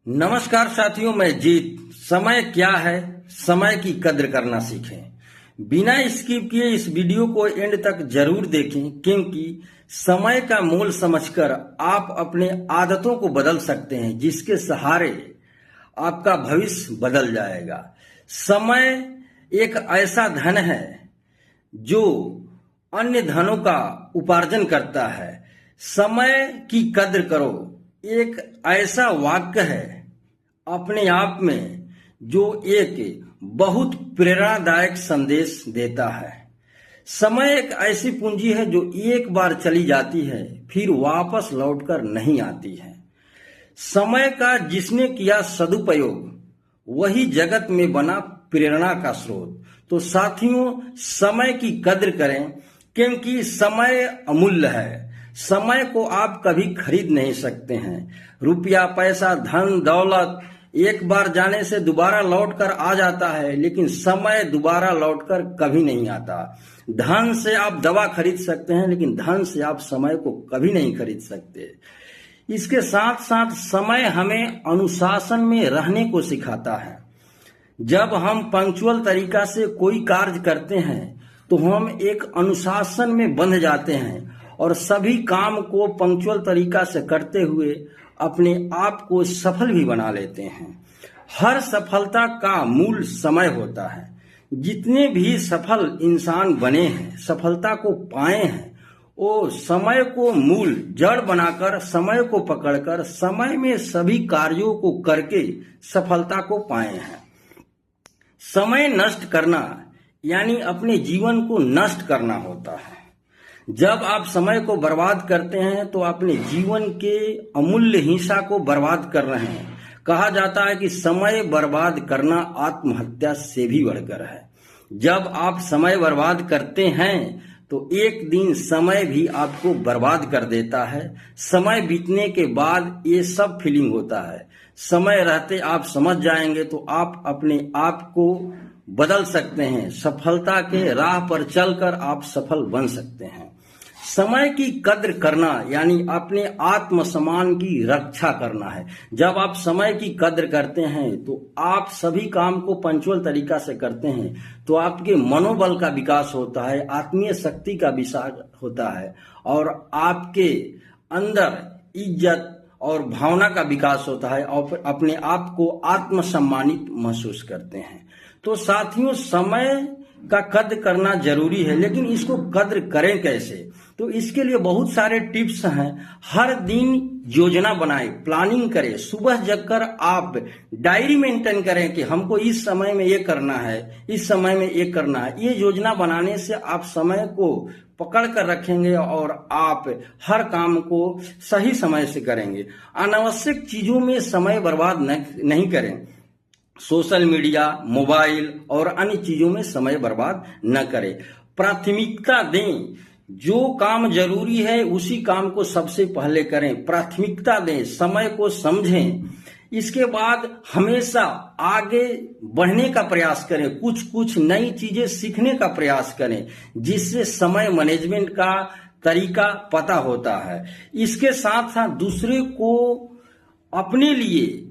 नमस्कार साथियों, मैं जीत। समय क्या है, समय की कद्र करना सीखें। बिना स्किप किए इस वीडियो को एंड तक जरूर देखें, क्योंकि समय का मोल समझकर आप अपने आदतों को बदल सकते हैं, जिसके सहारे आपका भविष्य बदल जाएगा। समय एक ऐसा धन है जो अन्य धनों का उपार्जन करता है। समय की कद्र करो एक ऐसा वाक्य है अपने आप में जो एक बहुत प्रेरणादायक संदेश देता है। समय एक ऐसी पूंजी है जो एक बार चली जाती है, फिर वापस लौटकर नहीं आती है। समय का जिसने किया सदुपयोग, वही जगत में बना प्रेरणा का स्रोत। तो साथियों, समय की कद्र करें, क्योंकि समय अमूल्य है। समय को आप कभी खरीद नहीं सकते हैं। रुपया, पैसा, धन दौलत एक बार जाने से दोबारा लौट कर आ जाता है, लेकिन समय दोबारा लौट कर कभी नहीं आता। धन से आप दवा खरीद सकते हैं, लेकिन धन से आप समय को कभी नहीं खरीद सकते। इसके साथ साथ समय हमें अनुशासन में रहने को सिखाता है। जब हम पंक्चुअल तरीका से कोई कार्य करते हैं तो हम एक अनुशासन में बंध जाते हैं और सभी काम को पंक्चुअल तरीका से करते हुए अपने आप को सफल भी बना लेते हैं। हर सफलता का मूल समय होता है। जितने भी सफल इंसान बने हैं, सफलता को पाए हैं, वो समय को मूल जड़ बनाकर, समय को पकड़कर, समय में सभी कार्यों को करके सफलता को पाए हैं। समय नष्ट करना यानी अपने जीवन को नष्ट करना होता है। जब आप समय को बर्बाद करते हैं तो अपने जीवन के अमूल्य हिस्सा को बर्बाद कर रहे हैं। कहा जाता है कि समय बर्बाद करना आत्महत्या से भी बढ़कर है। जब आप समय बर्बाद करते हैं तो एक दिन समय भी आपको बर्बाद कर देता है। समय बीतने के बाद ये सब फीलिंग होता है। समय रहते आप समझ जाएंगे तो आप अपने आप को बदल सकते हैं। सफलता के राह पर चलकर आप सफल बन सकते हैं। समय की कद्र करना यानी अपने आत्मसम्मान की रक्षा करना है। जब आप समय की कद्र करते हैं तो आप सभी काम को पंक्चुअल तरीका से करते हैं, तो आपके मनोबल का विकास होता है, आत्मीय शक्ति का विकास होता है और आपके अंदर इज्जत और भावना का विकास होता है और अपने आप को आत्मसम्मानित महसूस करते हैं। तो साथियों, समय का कद्र करना जरूरी है, लेकिन इसको कद्र करें कैसे? तो इसके लिए बहुत सारे टिप्स हैं। हर दिन योजना बनाएं, प्लानिंग करें। सुबह जगकर आप डायरी मेंटेन करें कि हमको इस समय में ये करना है, इस समय में ये करना है। ये योजना बनाने से आप समय को पकड़ कर रखेंगे और आप हर काम को सही समय से करेंगे। अनावश्यक चीजों में समय बर्बाद नहीं करें। सोशल मीडिया, मोबाइल और अन्य चीजों में समय बर्बाद न करें। प्राथमिकता दें। जो काम जरूरी है उसी काम को सबसे पहले करें। प्राथमिकता दें, समय को समझें। इसके बाद हमेशा आगे बढ़ने का प्रयास करें। कुछ नई चीजें सीखने का प्रयास करें, जिससे समय मैनेजमेंट का तरीका पता होता है। इसके साथ साथ दूसरे को अपने लिए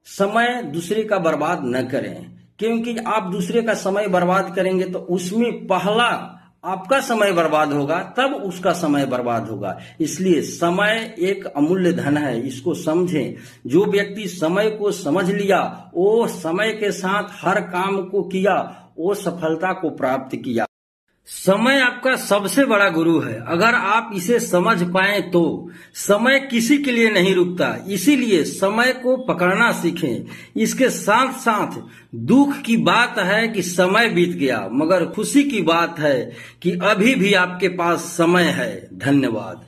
समय दूसरे का बर्बाद न करें, क्योंकि आप दूसरे का समय बर्बाद करेंगे तो उसमें पहला आपका समय बर्बाद होगा, तब उसका समय बर्बाद होगा। इसलिए समय एक अमूल्य धन है, इसको समझें। जो व्यक्ति समय को समझ लिया, वो समय के साथ हर काम को किया, वो सफलता को प्राप्त किया। समय आपका सबसे बड़ा गुरु है। अगर आप इसे समझ पाए तो समय किसी के लिए नहीं रुकता। इसीलिए समय को पकड़ना सीखें। इसके साथ साथ दुख की बात है कि समय बीत गया, मगर खुशी की बात है कि अभी भी आपके पास समय है। धन्यवाद।